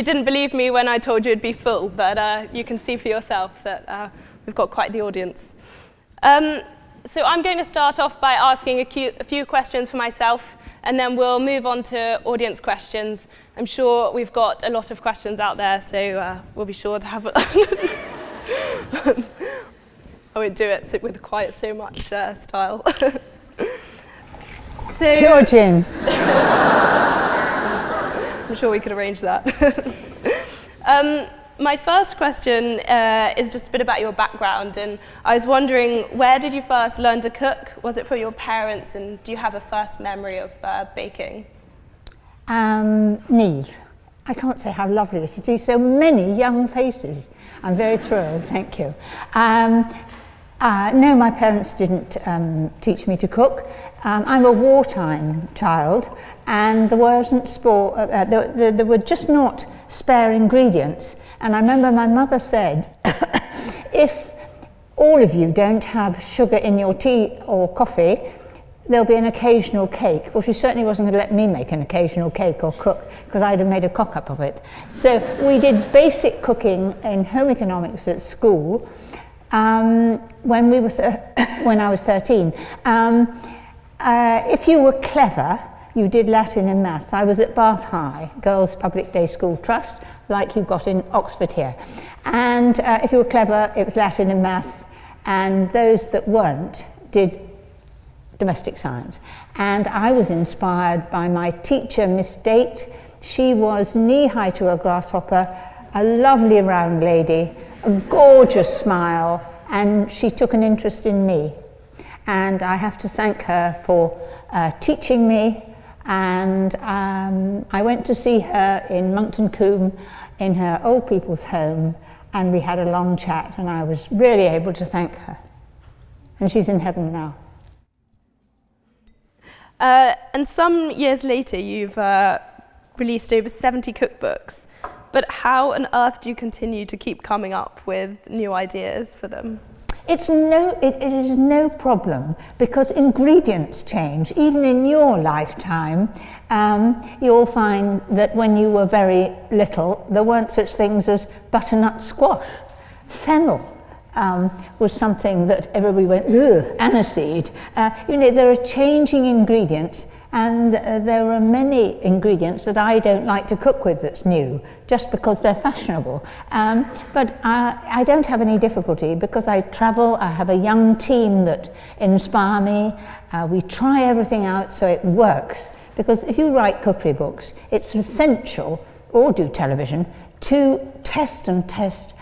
you didn't believe me when I told you it'd be full, but you can see for yourself that we've got quite the audience. So I'm going to start off by asking a few questions for myself, and then we'll move on to audience questions. I'm sure we've got a lot of questions out there, so we'll be sure to have I won't do it with quite so much style. So, pure gin. I'm sure we could arrange that. My first question is just a bit about your background, and I was wondering, where did you first learn to cook? Was it from your parents, and do you have a first memory of baking? Niamh, I can't say how lovely it is to see so many young faces. I'm very thrilled, thank you. No, my parents didn't teach me to cook. I'm a wartime child, and there were just not spare ingredients. And I remember my mother said, if all of you don't have sugar in your tea or coffee, there'll be an occasional cake. Well, she certainly wasn't going to let me make an occasional cake or cook, because I'd have made a cock-up of it. So we did basic cooking in home economics at school when I was 13. If you were clever, you did Latin and maths. I was at Bath High, Girls' Public Day School Trust, like you've got in Oxford here. And if you were clever, it was Latin and maths, and those that weren't did domestic science. And I was inspired by my teacher, Miss Date. She was knee-high to a grasshopper, a lovely round lady, a gorgeous smile, and she took an interest in me. And I have to thank her for teaching me. And I went to see her in Monkton Combe in her old people's home, and we had a long chat, and I was really able to thank her. And she's in heaven now. And some years later, you've released over 70 cookbooks. But how on earth do you continue to keep coming up with new ideas for them? It is no problem, because ingredients change. Even in your lifetime, you'll find that when you were very little, there weren't such things as butternut squash. Fennel was something that everybody went, ugh, aniseed. There are changing ingredients, and there are many ingredients that I don't like to cook with that's new, just because they're fashionable. But I don't have any difficulty, because I travel, I have a young team that inspire me. We try everything out so it works, because if you write cookery books, it's essential, or do television, to test and test,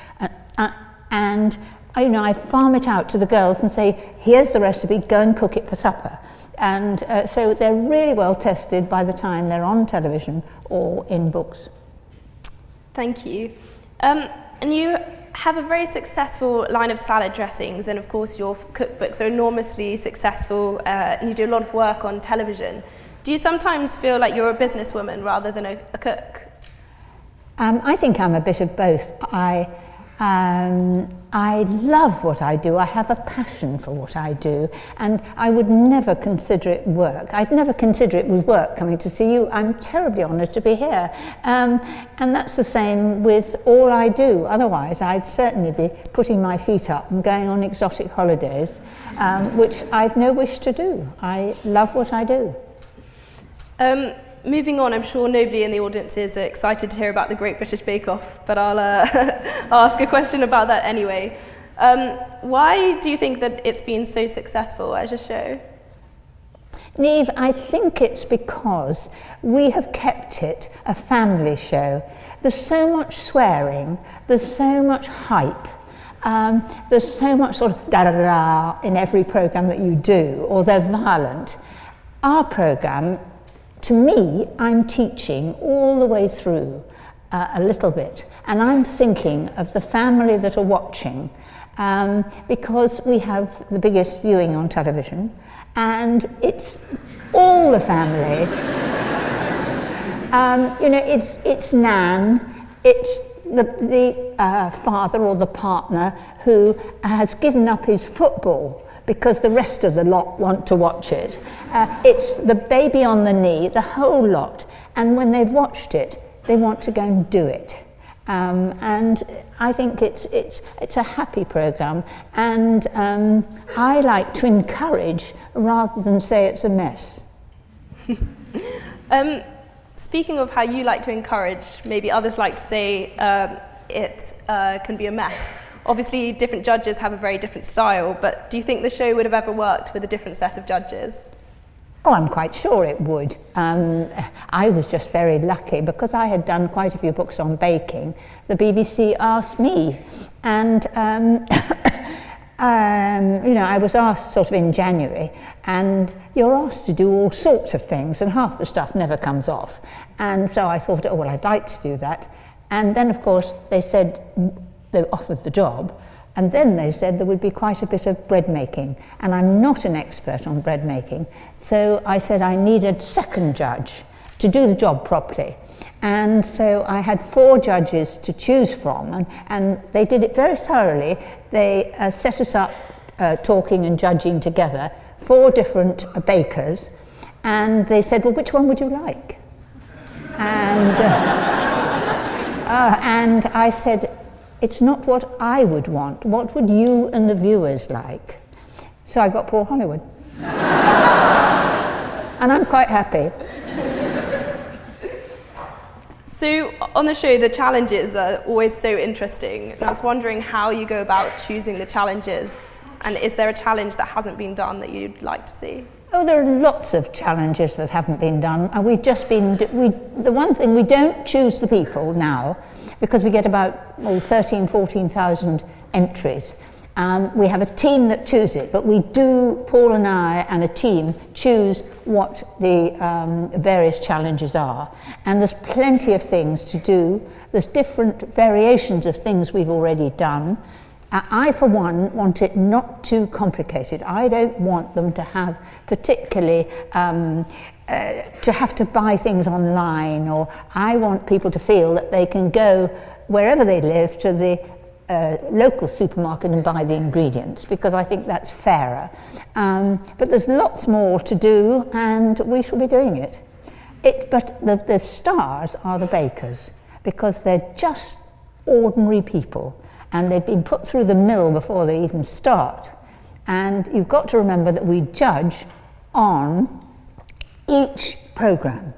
and I farm it out to the girls and say, here's the recipe, go and cook it for supper. And so they're really well tested by the time they're on television or in books. Thank you. And you have a very successful line of salad dressings, and of course your cookbooks are enormously successful, and you do a lot of work on television. Do you sometimes feel like you're a businesswoman rather than a cook? I think I'm a bit of both. I love what I do. I have a passion for what I do, and I would never consider it work. I'd never consider it was work coming to see you. I'm terribly honoured to be here. And that's the same with all I do. Otherwise, I'd certainly be putting my feet up and going on exotic holidays, which I've no wish to do. I love what I do. Moving on, I'm sure nobody in the audience is excited to hear about the Great British Bake Off, but I'll ask a question about that anyway. Why do you think that it's been so successful as a show? Niamh, I think it's because we have kept it a family show. There's so much swearing, there's so much hype, there's so much sort of da-da-da in every programme that you do, or they're violent. Our programme, to me, I'm teaching all the way through a little bit, and I'm thinking of the family that are watching, because we have the biggest viewing on television, and it's all the family. It's Nan, it's the father or the partner who has given up his football because the rest of the lot want to watch it. It's the baby on the knee, the whole lot. And when they've watched it, they want to go and do it. And I think it's a happy programme, and I like to encourage rather than say it's a mess. Speaking of how you like to encourage, maybe others like to say it can be a mess. Obviously, different judges have a very different style, but do you think the show would have ever worked with a different set of judges? Oh, I'm quite sure it would. I was just very lucky because I had done quite a few books on baking. The BBC asked me, and I was asked sort of in January, and you're asked to do all sorts of things, and half the stuff never comes off. And so I thought, oh, well, I'd like to do that. And then, of course, they said they offered the job, and then they said there would be quite a bit of bread making, and I'm not an expert on bread making, so I said I needed a second judge to do the job properly. And so I had 4 judges to choose from, and they did it very thoroughly. They set us up talking and judging together, 4 different bakers, and they said, well, which one would you like? And I said, it's not what I would want. What would you and the viewers like? So I got Paul Hollywood. And I'm quite happy. So on the show, the challenges are always so interesting. And I was wondering how you go about choosing the challenges. And is there a challenge that hasn't been done that you'd like to see? Oh, there are lots of challenges that haven't been done. And we've just been, the one thing, we don't choose the people now, because we get about 14,000 entries. We have a team that choose it, but we do, Paul and I and a team, choose what the various challenges are. And there's plenty of things to do. There's different variations of things we've already done. I, for one, want it not too complicated. I don't want them to have particularly to have to buy things online, or I want people to feel that they can go wherever they live to the local supermarket and buy the ingredients, because I think that's fairer. But there's lots more to do, and we shall be doing it. But the stars are the bakers, because they're just ordinary people, and they've been put through the mill before they even start. And you've got to remember that we judge on each programme.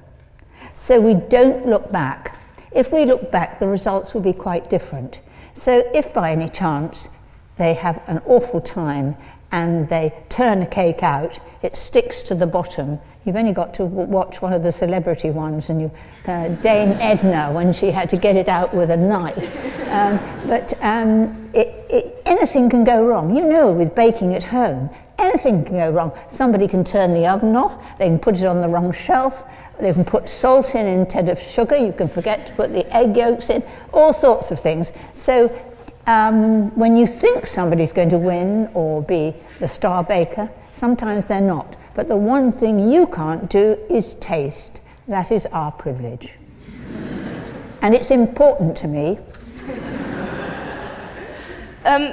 So we don't look back. If we look back, the results will be quite different. So if by any chance they have an awful time and they turn a cake out, it sticks to the bottom, you've only got to watch one of the celebrity ones, and Dame Edna, when she had to get it out with a knife. Anything can go wrong. You know, with baking at home, anything can go wrong. Somebody can turn the oven off, they can put it on the wrong shelf, they can put salt in instead of sugar, you can forget to put the egg yolks in, all sorts of things. So when you think somebody's going to win or be the star baker, sometimes they're not. But the one thing you can't do is taste. That is our privilege. And it's important to me.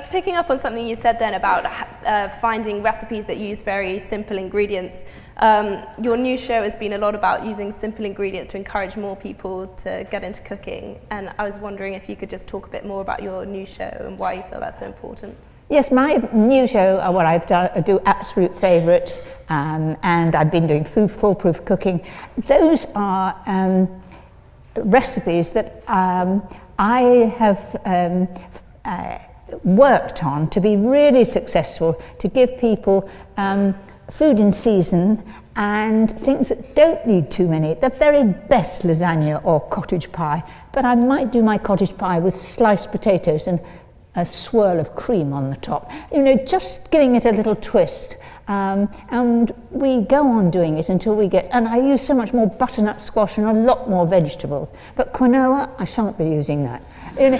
Picking up on something you said then about finding recipes that use very simple ingredients, your new show has been a lot about using simple ingredients to encourage more people to get into cooking, and I was wondering if you could just talk a bit more about your new show and why you feel that's so important. Yes, my new show, I do Absolute Favourites, and I've been doing Foolproof Cooking. Those are recipes that I have worked on to be really successful, to give people food in season and things that don't need too many. The very best lasagna or cottage pie, but I might do my cottage pie with sliced potatoes and a swirl of cream on the top. You know, just giving it a little twist. And we go on doing it until we get, and I use so much more butternut squash and a lot more vegetables. But quinoa, I shan't be using that. You know,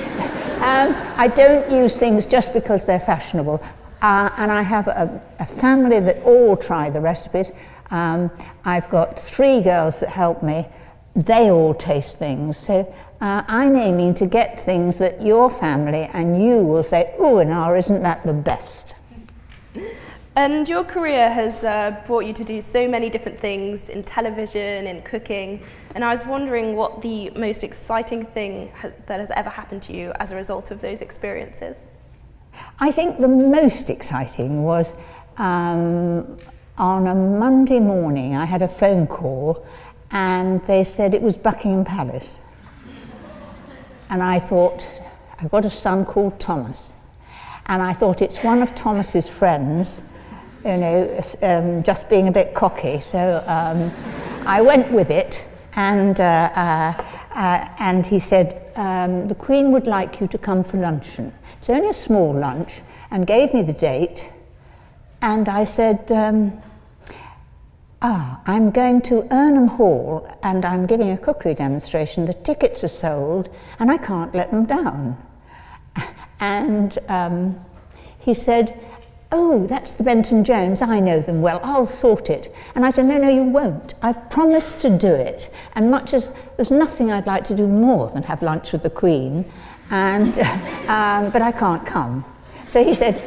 I don't use things just because they're fashionable. And I have a family that all try the recipes. I've got 3 girls that help me. They all taste things. So I'm aiming to get things that your family and you will say, oh, Inara, isn't that the best? And your career has brought you to do so many different things in television, in cooking, and I was wondering what the most exciting thing that has ever happened to you as a result of those experiences. I think the most exciting was on a Monday morning I had a phone call and they said it was Buckingham Palace. And I thought, I've got a son called Thomas, and I thought it's one of Thomas's friends, you know, just being a bit cocky. So I went with it, and he said, the Queen would like you to come for luncheon. It's only a small lunch, and gave me the date, and I said, I'm going to Urnham Hall, and I'm giving a cookery demonstration. The tickets are sold, and I can't let them down. And he said, oh, that's the Benton Jones, I know them well, I'll sort it. And I said, no, you won't. I've promised to do it. And much as there's nothing I'd like to do more than have lunch with the Queen, and, but I can't come. So he said,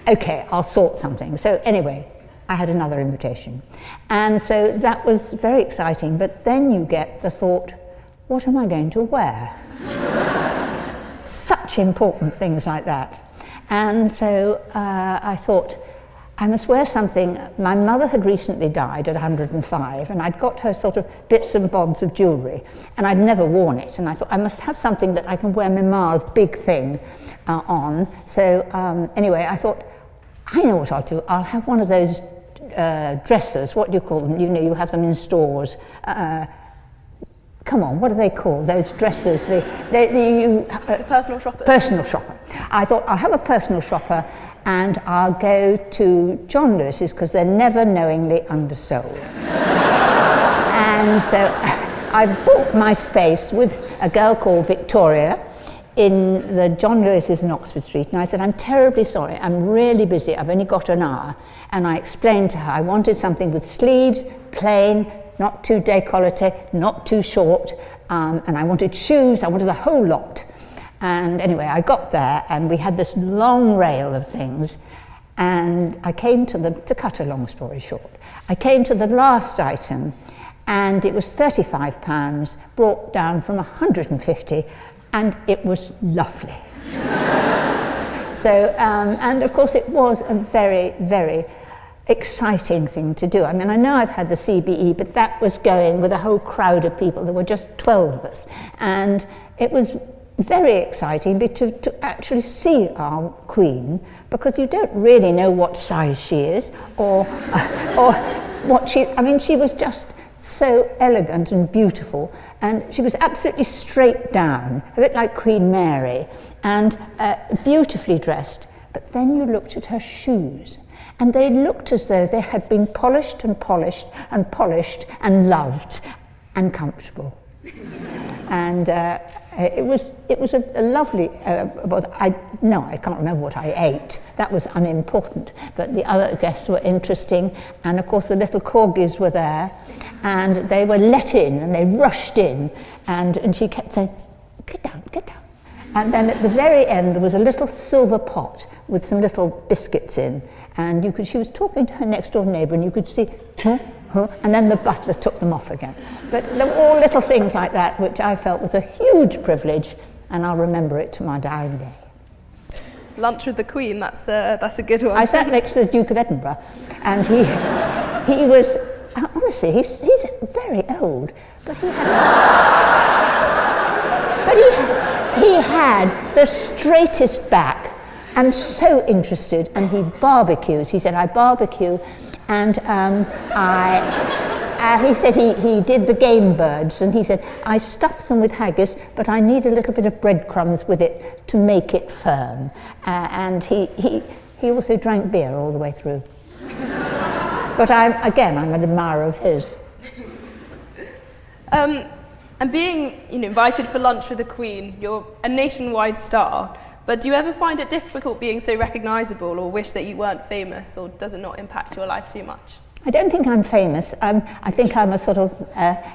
okay, I'll sort something. So anyway, I had another invitation. And so that was very exciting, but then you get the thought, what am I going to wear? Such important things like that. And so I thought, I must wear something. My mother had recently died at 105, and I'd got her sort of bits and bobs of jewellery, and I'd never worn it. And I thought, I must have something that I can wear Mama's big thing on. So anyway, I thought, I know what I'll do. I'll have one of those dressers. What do you call them? You know, you have them in stores. Come on, what are they called? Those dressers, the personal shopper. Personal shopper. I thought I'll have a personal shopper and I'll go to John Lewis's because they're never knowingly undersold. And so I booked my space with a girl called Victoria in the John Lewis's in Oxford Street, and I said, I'm terribly sorry, I'm really busy, I've only got an hour. And I explained to her I wanted something with sleeves, plain, not too décolleté, not too short, and I wanted shoes, I wanted the whole lot. And anyway, I got there, and we had this long rail of things, and I came to to cut a long story short, I came to the last item, and it was £35, brought down from 150, and it was lovely. So, and of course it was a very, very exciting thing to do. I mean, I know I've had the CBE, but that was going with a whole crowd of people. There were just 12 of us. And it was very exciting to actually see our Queen, because you don't really know what size she is or what I mean, she was just so elegant and beautiful, and she was absolutely straight down, a bit like Queen Mary, and beautifully dressed. But then you looked at her shoes, and they looked as though they had been polished and polished and polished and loved and comfortable. And it was a lovely, I can't remember what I ate. That was unimportant. But the other guests were interesting. And of course the little corgis were there. And they were let in and they rushed in. And she kept saying, get down, get down. And then at the very end there was a little silver pot with some little biscuits in. And she was talking to her next door neighbour, and you could see, and then the butler took them off again. But there were all little things like that, which I felt was a huge privilege, and I'll remember it to my dying day. Lunch with the Queen, that's a good one. I sat next to the Duke of Edinburgh, and he was, honestly, he's very old, but he had the straightest back, and so interested, and he barbecues. He said, I barbecue, and he said he did the game birds, and he said, I stuff them with haggis, but I need a little bit of breadcrumbs with it to make it firm. And he also drank beer all the way through. But I'm an admirer of his. And being invited for lunch with the Queen, you're a nationwide star, but do you ever find it difficult being so recognisable, or wish that you weren't famous, or does it not impact your life too much? I don't think I'm famous. I think I'm a sort of,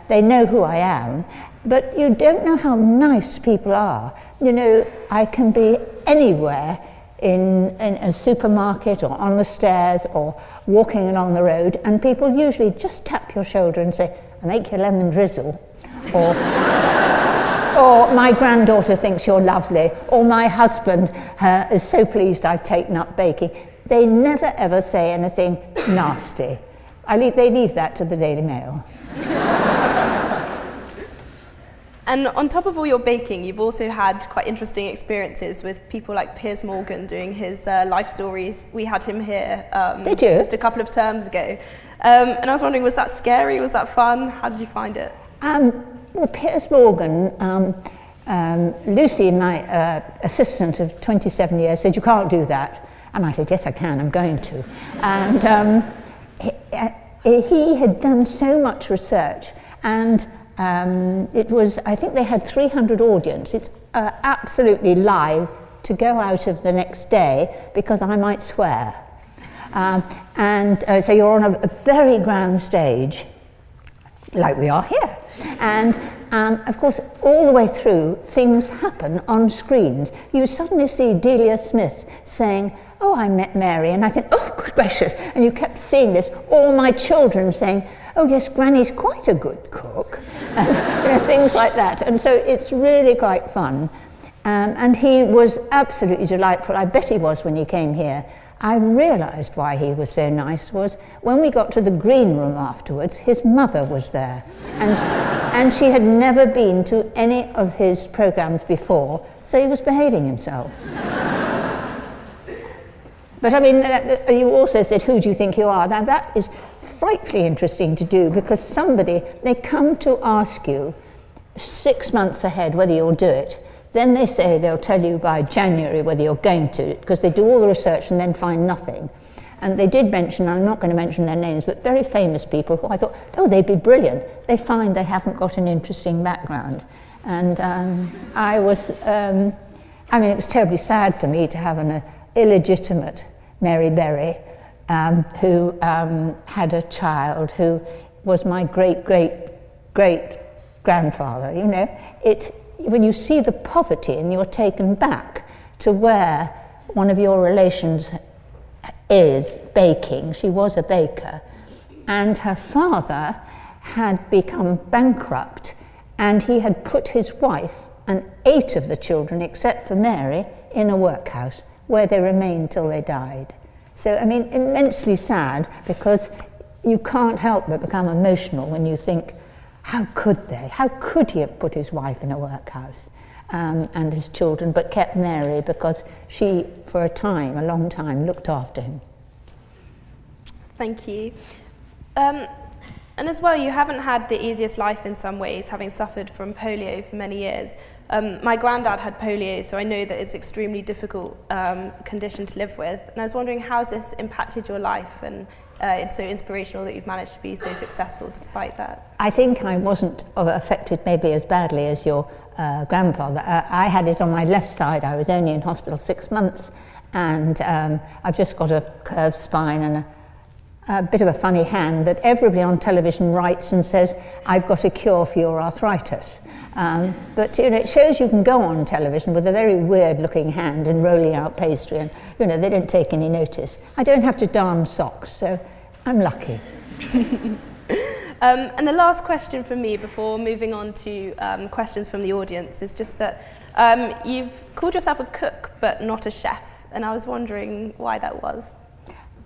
they know who I am, but you don't know how nice people are. You know, I can be anywhere in a supermarket or on the stairs or walking along the road, and people usually just tap your shoulder and say, "I make your lemon drizzle," or or "My granddaughter thinks you're lovely," or "My husband is so pleased I've taken up baking." They never ever say anything nasty. They leave that to the Daily Mail. And on top of all your baking, you've also had quite interesting experiences with people like Piers Morgan doing his life stories. We had him here just a couple of terms ago. And I was wondering, was that scary? Was that fun? How did you find it? Well, Piers Morgan, Lucy, my assistant of 27 years, said, "You can't do that." And I said, "Yes, I can, I'm going to." And he had done so much research, and I think they had 300 audience. It's absolutely live to go out of the next day because I might swear. So you're on a very grand stage, like we are here. And of course, all the way through, things happen on screens. You suddenly see Delia Smith saying, "Oh, I met Mary," and I think, "Oh, good gracious." And you kept seeing this, all my children saying, "Oh yes, Granny's quite a good cook," and things like that. And so it's really quite fun. And he was absolutely delightful. I bet he was when he came here. I realised why he was so nice was when we got to the green room afterwards, his mother was there. And she had never been to any of his programmes before, so he was behaving himself. But I mean, you also said, "Who do you think you are?" Now that is frightfully interesting to do, because they come to ask you 6 months ahead whether you'll do it. Then they say they'll tell you by January whether you're going to, because they do all the research and then find nothing. And they did mention, I'm not going to mention their names, but very famous people who I thought, oh, they'd be brilliant. They find they haven't got an interesting background. And it was terribly sad for me to have an illegitimate Mary Berry who had a child who was my great-great-great-grandfather. You know, when you see the poverty and you're taken back to where one of your relations is baking, she was a baker, and her father had become bankrupt, and he had put his wife and 8 of the children, except for Mary, in a workhouse where they remained till they died. So, I mean, immensely sad, because you can't help but become emotional when you think, how could they? How could he have put his wife in a workhouse and his children, but kept Mary because she, for a long time, looked after him. Thank you. And as well, you haven't had the easiest life in some ways, having suffered from polio for many years. My granddad had polio, so I know that it's an extremely difficult condition to live with. And I was wondering, how's this impacted your life? And it's so inspirational that you've managed to be so successful despite that. I think I wasn't affected maybe as badly as your grandfather. I had it on my left side. I was only in hospital 6 months, and I've just got a curved spine and a bit of a funny hand that everybody on television writes and says, I've got a cure for your arthritis. But you know, it shows you can go on television with a very weird looking hand and rolling out pastry, and you know, they don't take any notice. I don't have to darn socks, so I'm lucky. And the last question from me before moving on to questions from the audience is just that you've called yourself a cook but not a chef, and I was wondering why that was.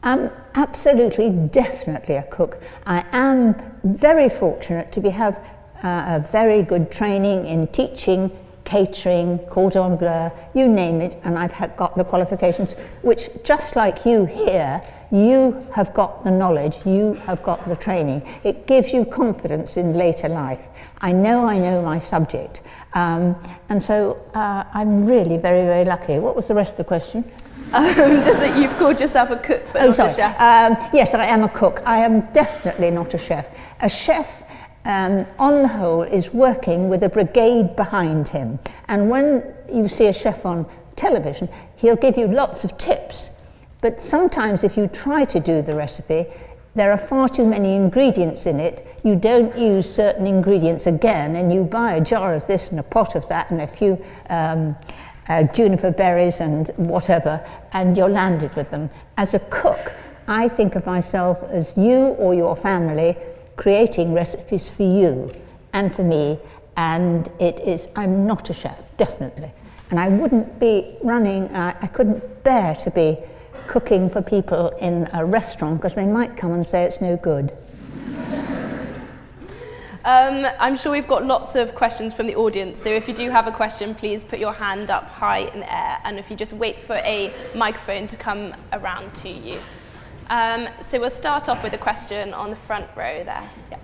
I'm absolutely, definitely a cook. I am very fortunate to have a very good training in teaching, catering, cordon bleu, you name it, and I've got the qualifications, which, just like you here, you have got the knowledge, you have got the training. It gives you confidence in later life. I know my subject, and so I'm really very, very lucky. What was the rest of the question? Just that you've called yourself a cook, but not a chef. Yes, I am a cook. I am definitely not a chef. A chef, on the whole, is working with a brigade behind him. And when you see a chef on television, he'll give you lots of tips. But sometimes if you try to do the recipe, there are far too many ingredients in it. You don't use certain ingredients again, and you buy a jar of this and a pot of that and a few juniper berries and whatever, and you're landed with them. As a cook, I think of myself as you or your family creating recipes for you and for me, and I'm not a chef, definitely. And I wouldn't be running, I couldn't bear to be cooking for people in a restaurant because they might come and say it's no good. I'm sure we've got lots of questions from the audience, so if you do have a question, please put your hand up high in the air, and if you just wait for a microphone to come around to you. So we'll start off with a question on the front row there. Yeah.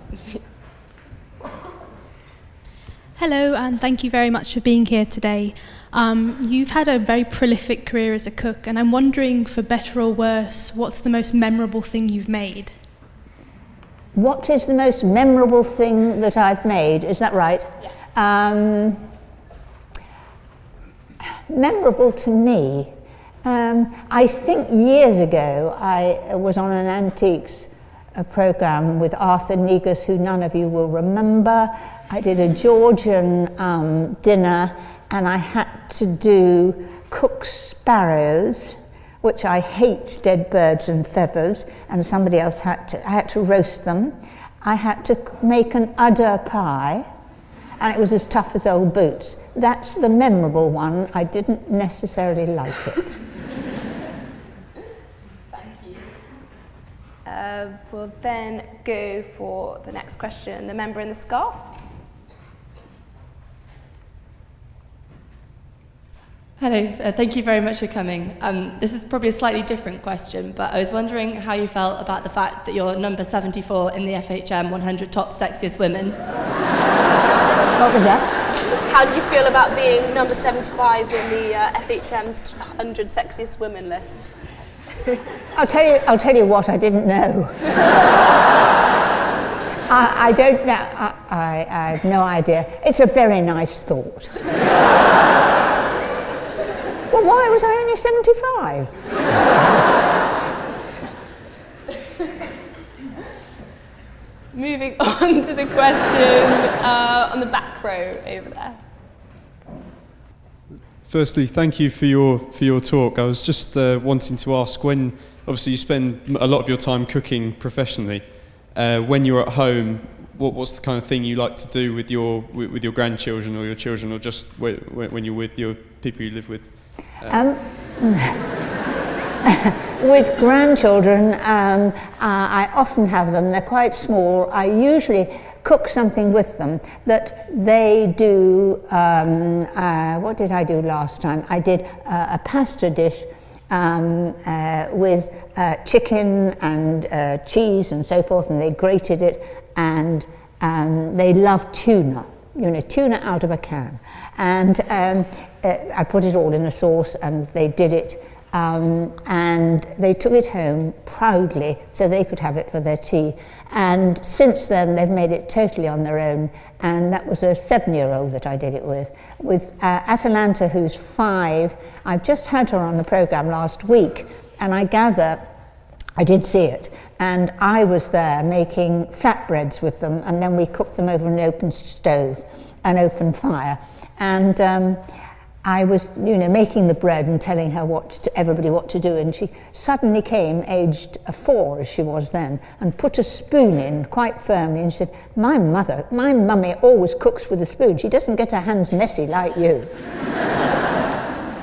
Hello, and thank you very much for being here today. You've had a very prolific career as a cook, and I'm wondering, for better or worse, what's the most memorable thing you've made? What is the most memorable thing that I've made? Is that right? Yes. Memorable to me. I think years ago I was on an antiques programme with Arthur Negus, who none of you will remember. I did a Georgian dinner, and I had to do cooked sparrows, which I hate, dead birds and feathers, and somebody else I had to roast them. I had to make an udder pie, and it was as tough as old boots. That's the memorable one. I didn't necessarily like it. Thank you. We'll then go for the next question, the member in the scarf. Hello, thank you very much for coming. This is probably a slightly different question, but I was wondering how you felt about the fact that you're number 74 in the FHM 100 Top Sexiest Women. What was that? How did you feel about being number 75 in the FHM's 100 Sexiest Women list? I'll tell you what I didn't know. I don't know. I have no idea. It's a very nice thought. Well, why was I only 75? Moving on to the question on the back row over there. Firstly, thank you for your talk. I was just wanting to ask, when obviously you spend a lot of your time cooking professionally, when you're at home, what's the kind of thing you like to do with your grandchildren or your children, or just when you're with your people you live with? With grandchildren, I often have them. They're quite small. I usually cook something with them that they do. What did I do last time? I did a pasta dish with chicken and cheese and so forth, and they grated it, and they love tuna. Tuna out of a can. And I put it all in a sauce, and they did it. And they took it home proudly so they could have it for their tea. And since then, they've made it totally on their own. And that was a 7-year-old that I did it with. With Atalanta, who's 5, I've just had her on the programme last week, and I gather, I did see it, and I was there making flatbreads with them, and then we cooked them over an open stove, an open fire. And I was, making the bread and telling her everybody what to do, and she suddenly came, aged 4 as she was then, and put a spoon in quite firmly, and she said, my mummy always cooks with a spoon. She doesn't get her hands messy like you.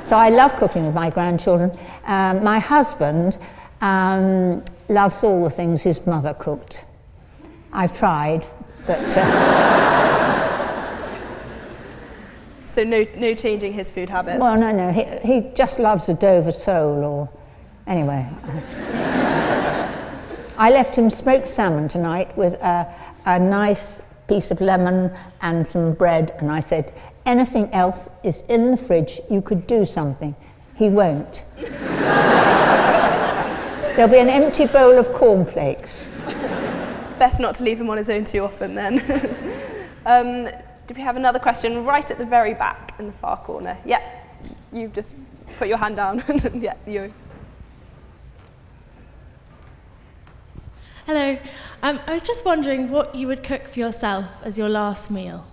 So I love cooking with my grandchildren. My husband loves all the things his mother cooked. I've tried, but... So no changing his food habits? Well, no, he just loves a Dover sole, or... Anyway. I left him smoked salmon tonight with a nice piece of lemon and some bread, and I said, anything else is in the fridge, you could do something. He won't. There'll be an empty bowl of cornflakes. Best not to leave him on his own too often then. Do we have another question right at the very back in the far corner? Yeah, you just put your hand down. Yeah, you. Hello. I was just wondering what you would cook for yourself as your last meal.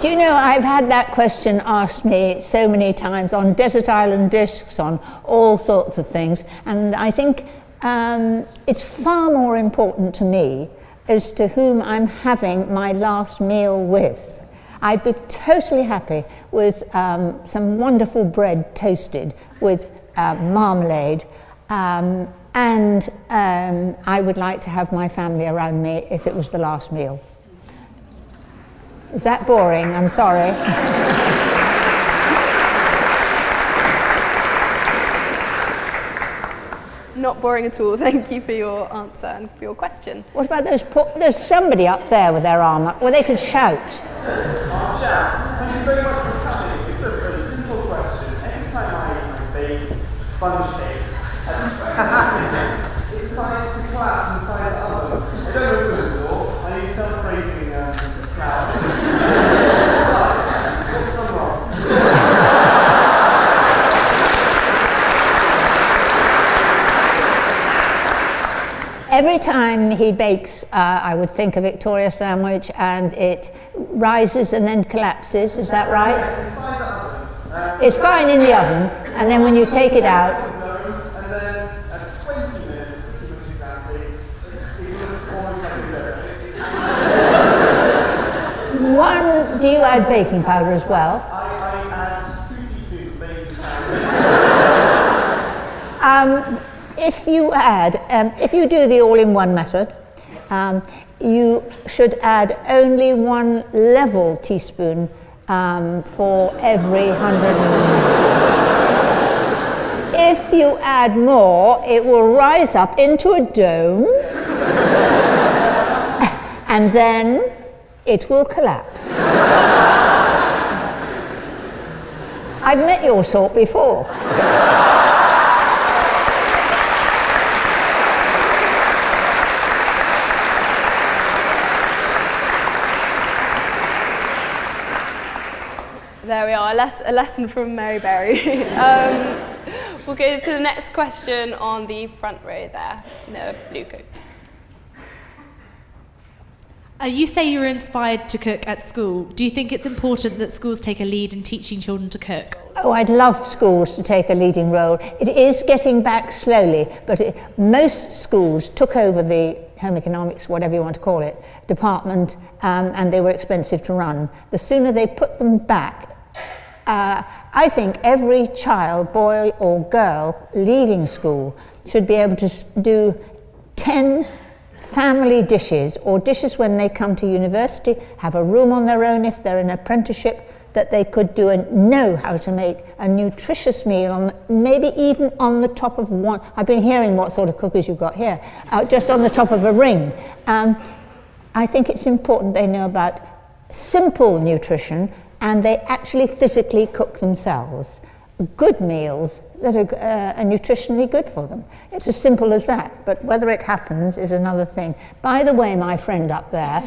Do you know, I've had that question asked me so many times on desert island discs, on all sorts of things, and I think it's far more important to me as to whom I'm having my last meal with. I'd be totally happy with some wonderful bread toasted with marmalade, and I would like to have my family around me if it was the last meal. Is that boring? I'm sorry. Not boring at all. Thank you for your answer and for your question. What about there's somebody up there with their arm up, where they could shout. Thank you very much for coming. It's a very simple question. Every time I bake a sponge cake, it decides to collapse inside the oven. I don't open the door. I use self-raising flour. What's gone wrong? Every time he bakes, I would think a Victoria sandwich, and it rises and then collapses. Is that right? Yes, inside the oven. It's fine in the oven, and then when you take it out, And then at 20 minutes, pretty much exactly, it looks almost like a dough. do you add baking powder as well? I add 2 teaspoons of baking powder. If you do the all-in-one method, you should add only 1 level teaspoon for every 100 ml. If you add more, it will rise up into a dome, and then it will collapse. I've met your sort before. There we are, a lesson from Mary Berry. We'll go to the next question on the front row there, in the blue coat. You say you were inspired to cook at school. Do you think it's important that schools take a lead in teaching children to cook? Oh, I'd love schools to take a leading role. It is getting back slowly, but most schools took over the home economics, whatever you want to call it, department, and they were expensive to run. The sooner they put them back, I think every child, boy or girl, leaving school should be able to do 10 family dishes, or dishes when they come to university, have a room on their own if they're in apprenticeship, that they could do and know how to make a nutritious meal, maybe even on the top of one. I've been hearing what sort of cookers you've got here, just on the top of a ring. I think it's important they know about simple nutrition, and they actually physically cook themselves good meals that are nutritionally good for them. It's as simple as that, but whether it happens is another thing. By the way, my friend up there,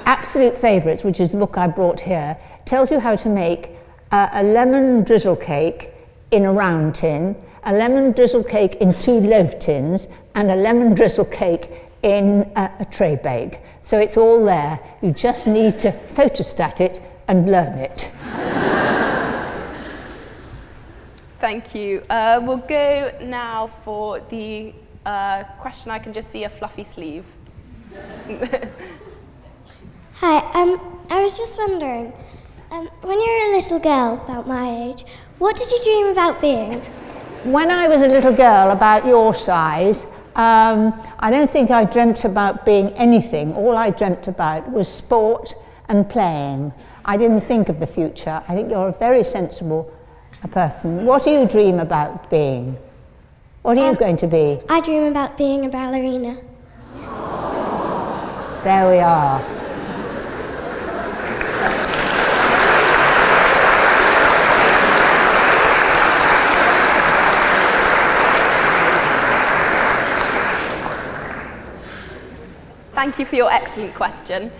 Absolute Favourites, which is the book I brought here, tells you how to make a lemon drizzle cake in a round tin, a lemon drizzle cake in 2 loaf tins, and a lemon drizzle cake in a tray bake. So it's all there. You just need to photostat it and learn it. Thank you. We'll go now for the question. I can just see a fluffy sleeve. Hi, I was just wondering, when you were a little girl, about my age, what did you dream about being? When I was a little girl about your size, I don't think I dreamt about being anything. All I dreamt about was sport and playing. I didn't think of the future. I think you're a very sensible person. What do you dream about being? What are you going to be? I dream about being a ballerina. There we are. Thank you for your excellent question.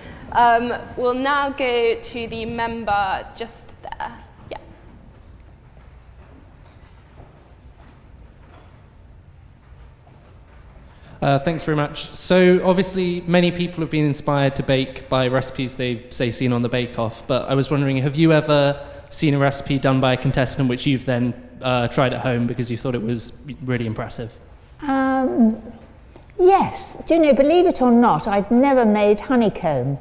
We'll now go to the member just there. Yeah. Thanks very much. So obviously many people have been inspired to bake by recipes they've, say, seen on the Bake Off, but I was wondering, have you ever seen a recipe done by a contestant which you've then tried at home because you thought it was really impressive? Yes. Do you know, believe it or not, I'd never made honeycomb.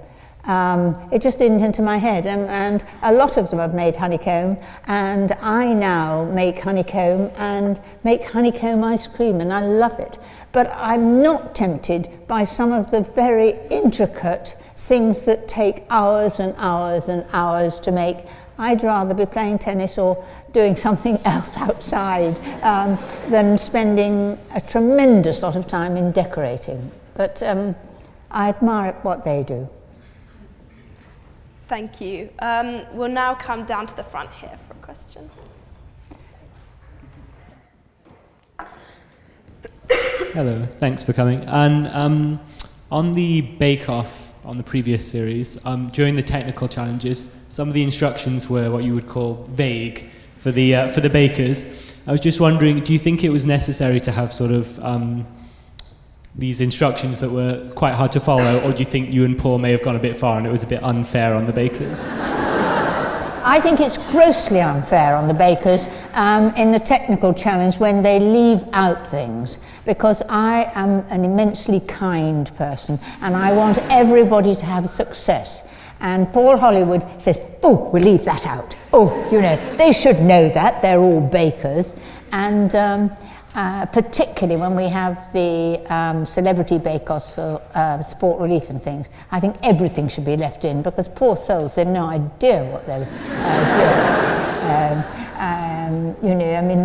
It just didn't enter my head, and a lot of them have made honeycomb, and I now make honeycomb and make honeycomb ice cream, and I love it. But I'm not tempted by some of the very intricate things that take hours and hours and hours to make. I'd rather be playing tennis or doing something else outside than spending a tremendous lot of time in decorating. But I admire what they do. Thank you. We'll now come down to the front here for a question. Hello, thanks for coming. And on the Bake Off, on the previous series, during the technical challenges, some of the instructions were what you would call vague for the bakers. I was just wondering, do you think it was necessary to have sort of these instructions that were quite hard to follow, or do you think you and Paul may have gone a bit far and it was a bit unfair on the bakers? I think it's grossly unfair on the bakers in the technical challenge when they leave out things, because I am an immensely kind person and I want everybody to have success. And Paul Hollywood says, oh, we'll leave that out. Oh, you know, they should know that, they're all bakers. And particularly when we have the celebrity bake-offs for sport relief and things, I think everything should be left in, because poor souls, they've no idea what they're doing. You know, I mean,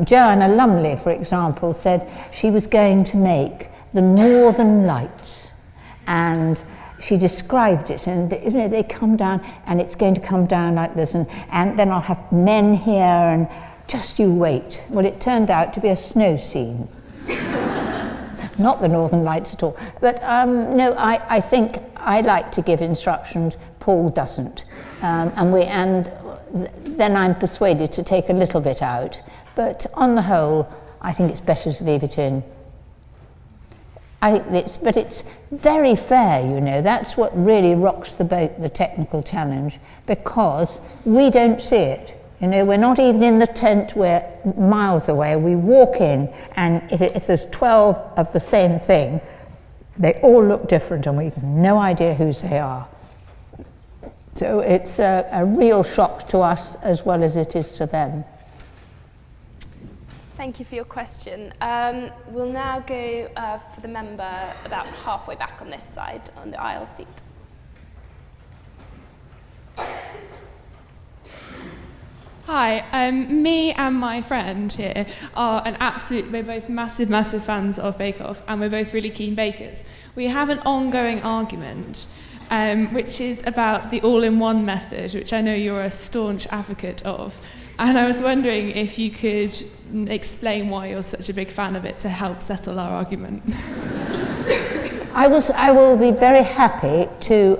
Joanna Lumley, for example, said she was going to make the Northern Lights, and she described it, and you know, they come down, and it's going to come down like this, and then I'll have men here, and just you wait. Well, it turned out to be a snow scene. Not the Northern Lights at all. But no, I think I like to give instructions, Paul doesn't. And then I'm persuaded to take a little bit out. But on the whole, I think it's better to leave it in. But it's very fair, you know. That's what really rocks the boat, the technical challenge, because we don't see it. You know, we're not even in the tent, we're miles away. We walk in, and if there's 12 of the same thing, they all look different, and we've no idea whose they are. So it's a real shock to us as well as it is to them. Thank you for your question. We'll now go for the member about halfway back on this side, on the aisle seat. Hi, me and my friend here are we're both massive fans of Bake Off, and we're both really keen bakers. We have an ongoing argument, which is about the all-in-one method, which I know you're a staunch advocate of. And I was wondering if you could explain why you're such a big fan of it to help settle our argument. I will be very happy to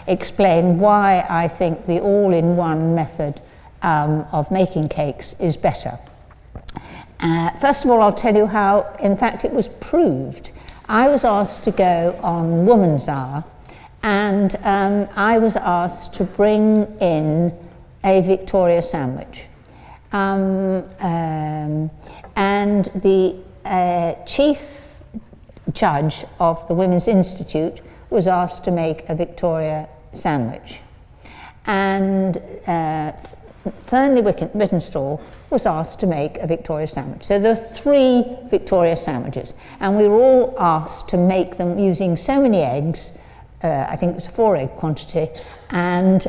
explain why I think the all-in-one method of making cakes is better. First of all, I'll tell you how, in fact, it was proved. I was asked to go on Woman's Hour, and I was asked to bring in a Victoria sandwich. And the chief judge of the Women's Institute was asked to make a Victoria sandwich. And Fernley Rittenstall was asked to make a Victoria sandwich. So there are 3 Victoria sandwiches, and we were all asked to make them using so many eggs, I think it was a 4-egg quantity, and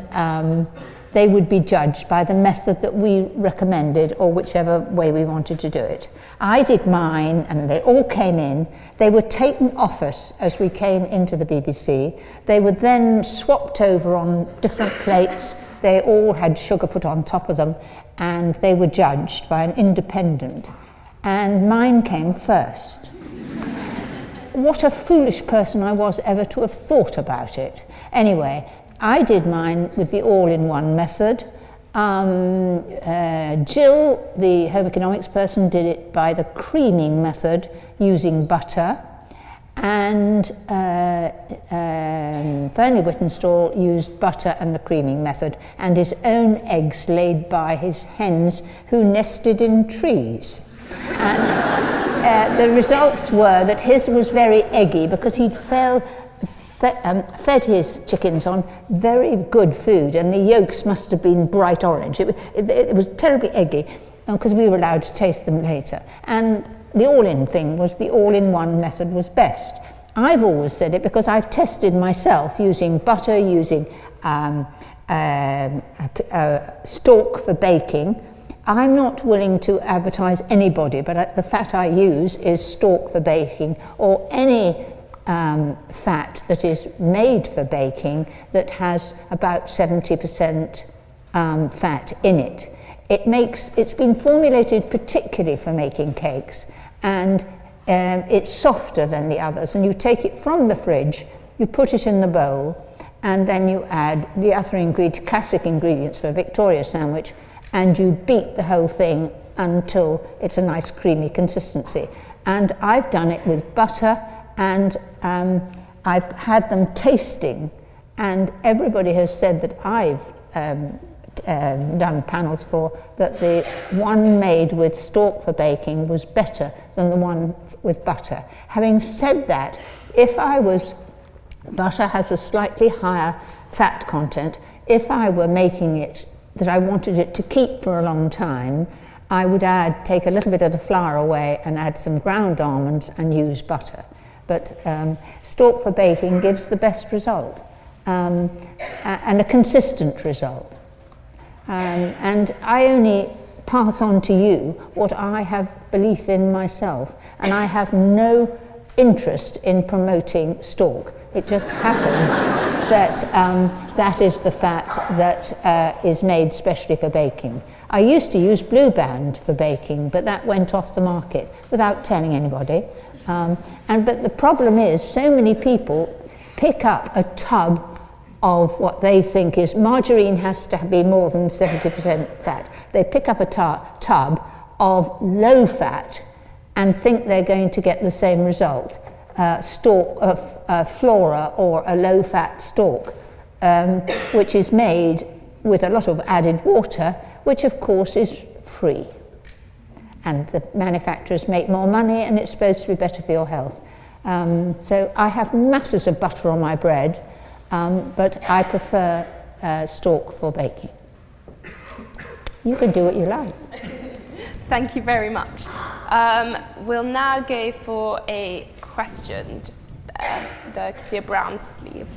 they would be judged by the method that we recommended, or whichever way we wanted to do it. I did mine, and they all came in. They were taken off us as we came into the BBC. They were then swapped over on different plates. They all had sugar put on top of them, and they were judged by an independent. And mine came first. What a foolish person I was ever to have thought about it. Anyway, I did mine with the all-in-one method. Jill, the home economics person, did it by the creaming method using butter, and Burnley Whittenstall used butter and the creaming method, and his own eggs laid by his hens who nested in trees. And the results were that his was very eggy because he'd fed his chickens on very good food, and the yolks must have been bright orange. It was terribly eggy because we were allowed to taste them later. And the all-in thing was the all-in-one method was best. I've always said it because I've tested myself using butter, using stalk for baking. I'm not willing to advertise anybody, but the fat I use is stalk for baking, or any fat that is made for baking that has about 70% fat in it. It's been formulated particularly for making cakes, and it's softer than the others, and you take it from the fridge, you put it in the bowl, and then you add the other classic ingredients for a Victoria sandwich, and you beat the whole thing until it's a nice creamy consistency. And I've done it with butter, and I've had them tasting, and everybody has said that I've done panels for, that the one made with stalk for baking was better than the one with butter. Having said that, butter has a slightly higher fat content. If I were making it that I wanted it to keep for a long time, I would take a little bit of the flour away and add some ground almonds and use butter. But stalk for baking gives the best result, and a consistent result. And I only pass on to you what I have belief in myself, and I have no interest in promoting stalk. It just happens that that is the fat that is made specially for baking. I used to use Blue Band for baking, but that went off the market without telling anybody. But the problem is, so many people pick up a tub of what they think is margarine has to be more than 70% fat. They pick up a tub of low fat and think they're going to get the same result. Flora or a low fat stalk, which is made with a lot of added water, which of course is free. And the manufacturers make more money, and it's supposed to be better for your health. So I have masses of butter on my bread, but I prefer stalk for baking. You can do what you like. Thank you very much. We'll now go for a question, just the Cassia Brown sleeve.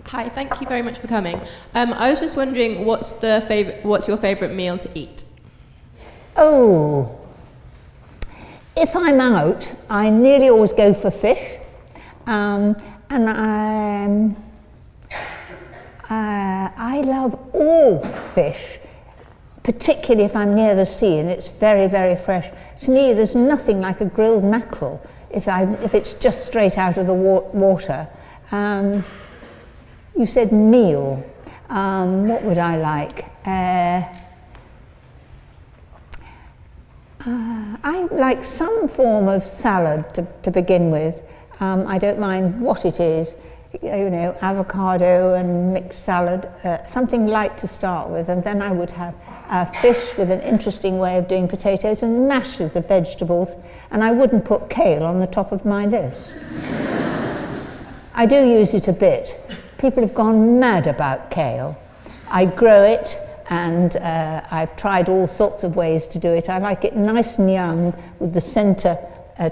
Hi, thank you very much for coming. I was just wondering, what's your favourite meal to eat? Oh, if I'm out, I nearly always go for fish, and I love all fish, particularly if I'm near the sea and it's very, very fresh. To me, there's nothing like a grilled mackerel if it's just straight out of the water. You said meal. What would I like? I like some form of salad to begin with. I don't mind what it is. Avocado and mixed salad, something light to start with, and then I would have fish with an interesting way of doing potatoes and mashes of vegetables, and I wouldn't put kale on the top of my list. I do use it a bit. People have gone mad about kale. I grow it, and I've tried all sorts of ways to do it. I like it nice and young with the centre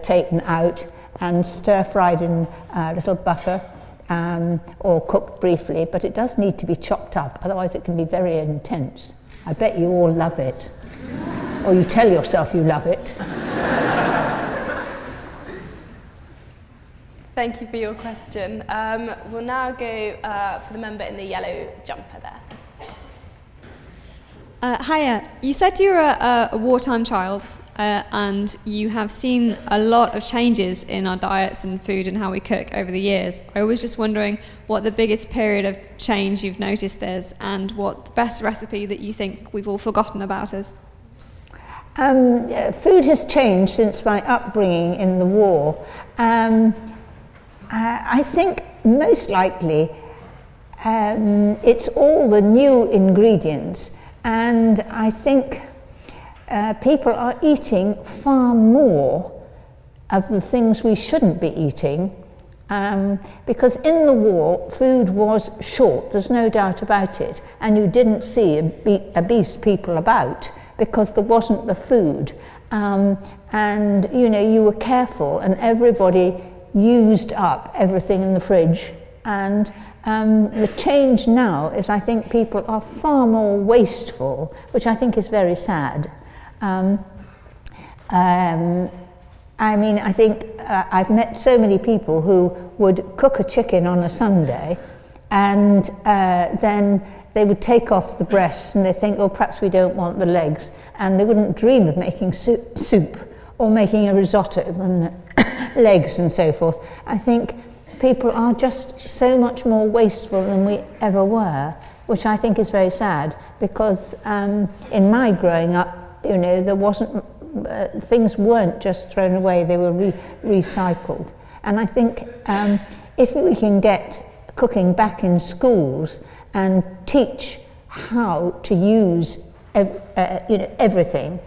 taken out and stir-fried in little butter. Or cooked briefly, but it does need to be chopped up, otherwise it can be very intense. I bet you all love it, or you tell yourself you love it. Thank you for your question. We'll now go for the member in the yellow jumper there. Hiya, you said you were a wartime child. and you have seen a lot of changes in our diets and food and how we cook over the years. I was just wondering what the biggest period of change you've noticed is, and what the best recipe that you think we've all forgotten about is. Food has changed since my upbringing in the war. I think most likely it's all the new ingredients, and I think people are eating far more of the things we shouldn't be eating, because in the war food was short, there's no doubt about it, and you didn't see obese people about because there wasn't the food, and you know, you were careful, and everybody used up everything in the fridge. And the change now is, I think people are far more wasteful, which I think is very sad. I mean, I think I've met so many people who would cook a chicken on a Sunday, and then they would take off the breast and they think, oh, perhaps we don't want the legs, and they wouldn't dream of making soup or making a risotto and legs and so forth. I think people are just so much more wasteful than we ever were, which I think is very sad, because in my growing up, you know, there wasn't, things weren't just thrown away, they were recycled. And I think if we can get cooking back in schools and teach how to use everything,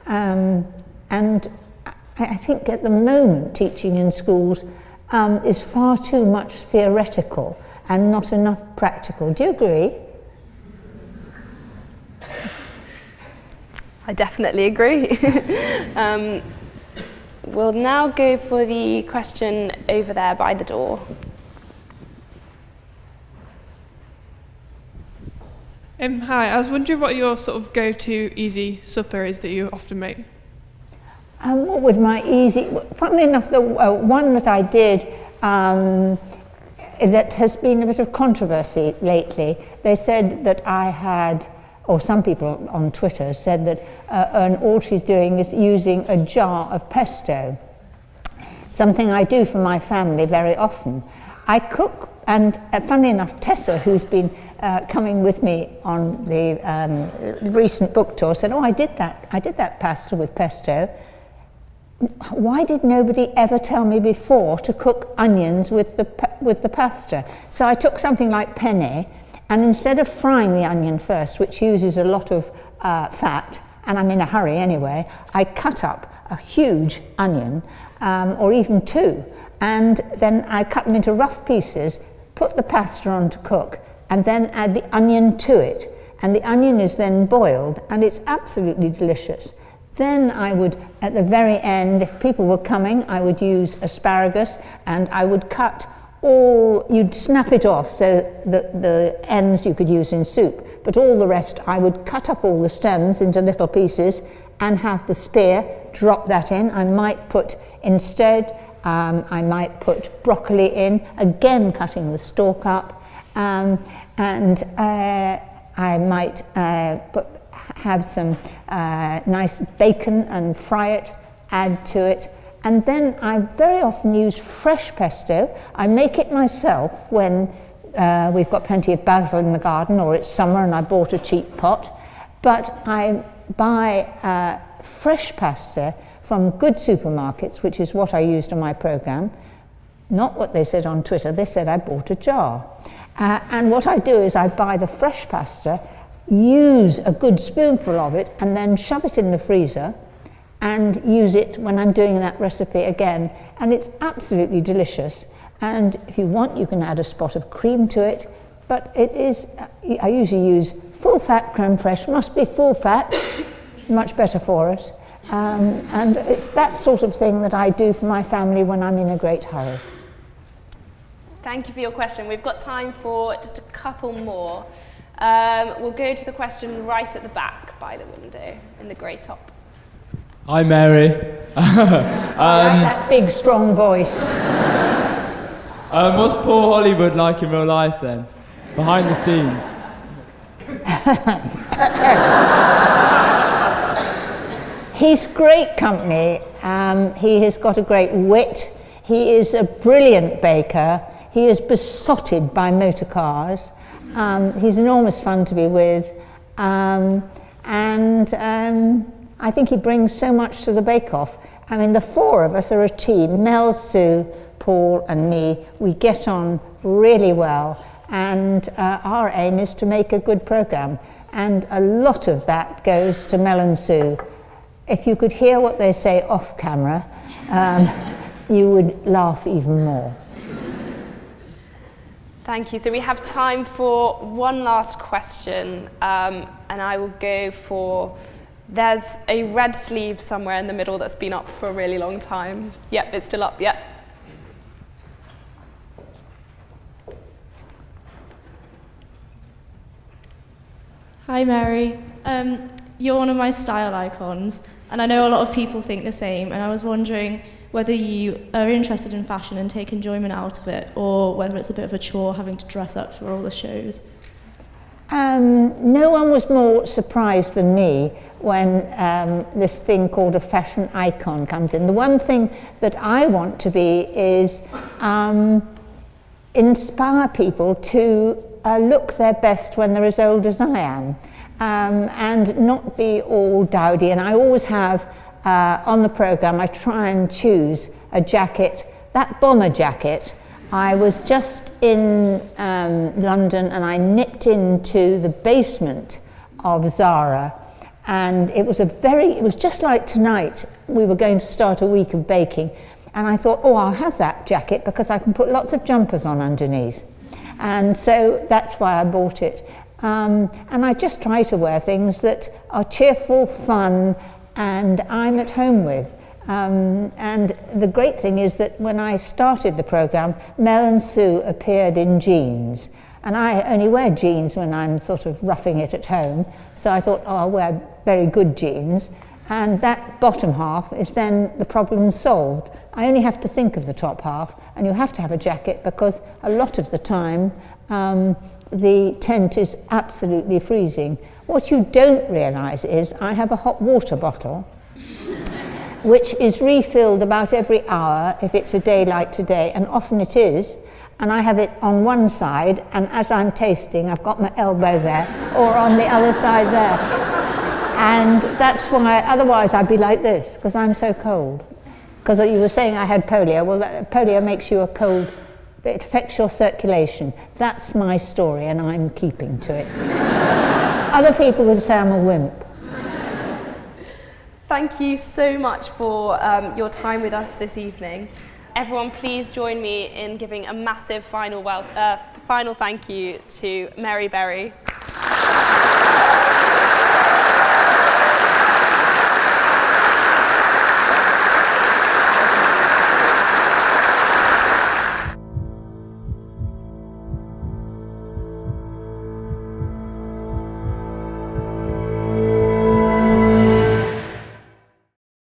and I think at the moment teaching in schools is far too much theoretical and not enough practical. Do you agree? I definitely agree. We'll now go for the question over there by the door. Hi, I was wondering what your sort of go-to easy supper is that you often make. What would my easy... Funnily enough, the one that I did that has been a bit of controversy lately, they said that I had, or some people on Twitter said that and all she's doing is using a jar of pesto, something I do for my family very often. I cook, and funnily enough, Tessa, who's been coming with me on the recent book tour, said, oh, I did that pasta with pesto. Why did nobody ever tell me before to cook onions with the pasta? So I took something like penne, and instead of frying the onion first, which uses a lot of fat, and I'm in a hurry anyway, I cut up a huge onion, or even two, and then I cut them into rough pieces, put the pasta on to cook, and then add the onion to it. And the onion is then boiled, and it's absolutely delicious. Then I would, at the very end, if people were coming, I would use asparagus, and I would cut you'd snap it off, so the ends you could use in soup, but all the rest I would cut up all the stems into little pieces and have the spear, drop that in. I might put I might put broccoli in, again cutting the stalk up, and I might have some nice bacon and fry it, add to it. And then I very often use fresh pesto. I make it myself when we've got plenty of basil in the garden, or it's summer and I bought a cheap pot. But I buy fresh pasta from good supermarkets, which is what I used on my programme. Not what they said on Twitter, they said I bought a jar. And what I do is I buy the fresh pasta, use a good spoonful of it, and then shove it in the freezer, and use it when I'm doing that recipe again, and it's absolutely delicious. And if you want, you can add a spot of cream to it, but it is, I usually use full fat creme fraiche, must be full fat, much better for us, and it's that sort of thing that I do for my family when I'm in a great hurry. Thank you for your question. We've got time for just a couple more. We'll go to the question right at the back by the window in the grey top. Hi, Mary. I like that big, strong voice. What's Paul Hollywood like in real life, then? Behind the scenes? He's great company. He has got a great wit. He is a brilliant baker. He is besotted by motor cars. He's enormous fun to be with. I think he brings so much to the bake-off. I mean, the four of us are a team. Mel, Sue, Paul and me. We get on really well. And our aim is to make a good programme. And a lot of that goes to Mel and Sue. If you could hear what they say off camera, you would laugh even more. Thank you. So we have time for one last question, and I will go for, there's a red sleeve somewhere in the middle that's been up for a really long time. Yep, it's still up, yep. Hi Mary, you're one of my style icons, and I know a lot of people think the same, and I was wondering whether you are interested in fashion and take enjoyment out of it, or whether it's a bit of a chore having to dress up for all the shows. No one was more surprised than me when this thing called a fashion icon comes in. The one thing that I want to be is inspire people to look their best when they're as old as I am, and not be all dowdy. And I always have on the programme, I try and choose a jacket, that bomber jacket. I was just in London and I nipped into the basement of Zara, and it was just like tonight, we were going to start a week of baking, and I thought, oh, I'll have that jacket because I can put lots of jumpers on underneath. And so that's why I bought it. And I just try to wear things that are cheerful, fun, and I'm at home with. And the great thing is that when I started the programme, Mel and Sue appeared in jeans. And I only wear jeans when I'm sort of roughing it at home. So I thought, oh, I'll wear very good jeans. And that bottom half is then the problem solved. I only have to think of the top half, and you have to have a jacket because a lot of the time the tent is absolutely freezing. What you don't realise is I have a hot water bottle which is refilled about every hour if it's a day like today, and often it is. And I have it on one side, and as I'm tasting, I've got my elbow there, or on the other side there. And that's why, otherwise I'd be like this, because I'm so cold. Because you were saying I had polio. Well, polio makes you a cold, it affects your circulation. That's my story, and I'm keeping to it. Other people would say I'm a wimp. Thank you so much for your time with us this evening. Everyone, please join me in giving a massive final thank you to Mary Berry.